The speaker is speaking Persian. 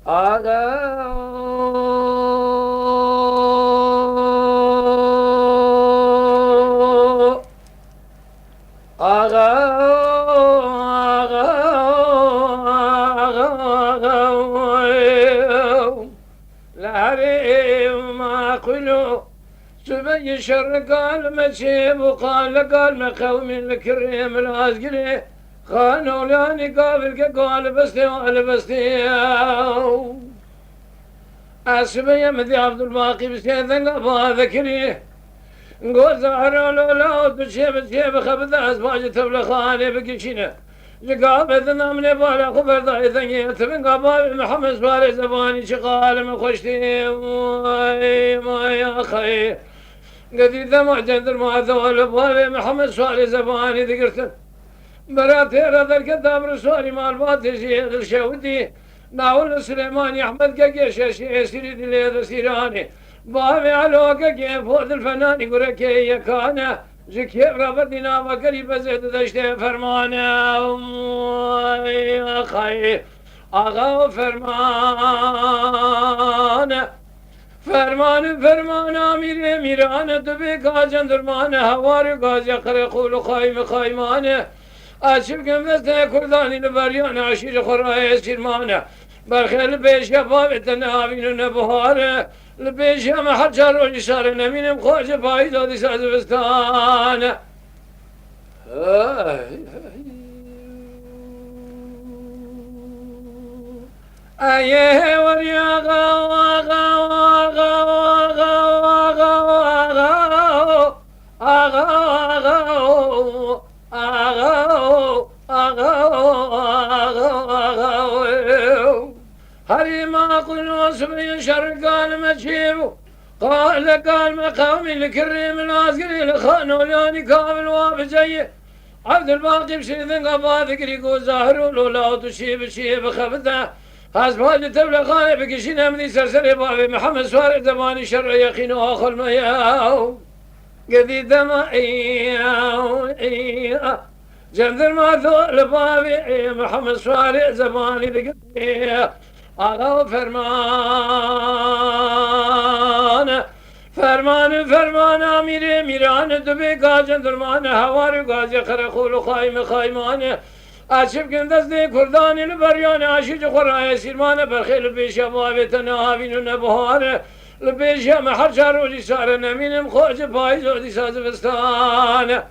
آقا آقا العريم ما قلوا سبي شر قال مشيب وقال قال قوم الكريم العسكري خانوا لاني قال بستي وقال بستي أسبي مدي عبد الباقي بسيدن قبا ذكري قول زهر لولا تشيب خبث أسباج تبل خاني بكشينه قابلنا من بالا خبر ضايثني تبن قبال محمد سواري زباني شقال من خشتي ما يا خي قديد ما جندر ما ذول بالي محمد سواري زباني ذكرت براتي رضا الكتاب رسولي مال باتشي الشودي ناول سليماني احمد كيش سيري دليل سيراني بابي علوك كيف فوز الفنان يقول كي كان زكي ربطنا وقريب زيد دشت فرمانا يا خي آغا فرمان فرمان امیر میران دبی گاجن درمان هوار گاج خر خول خایم خایمان açıp gömlesine kurdanini baryan aşırı koraya sirmane برخل بيش بابتنا عبين بهار البيش ما حجر وجسار نمين خواجه بايد ودي سازبستان ايه وريا غا غا غا هري ما قلنا سبي شر قال ما تشيبوا قال ما قومي الكريم العسكري لخانوا لاني كامل وابجي عبد الباقي بسيدن قبا ذكري قو زاهر لولا تشيب شيب خبثه حسب تبلغ خانه بكشين امني سرسر بابي محمد سوار زماني شر يقين واخر ما ياو قديد ما جندر ما ذول بابي محمد سوار زماني ذكري آقا فرمان امیر میران دبی گاجن درمان هوار گاج خر خول خایم خایمان açıp gündüzde kurdan ili beryane aşıcı koraya sirmane berkhil beşe babetene avinune buhare beşe meharcar uli sare neminim khoce payz odi sazı vestane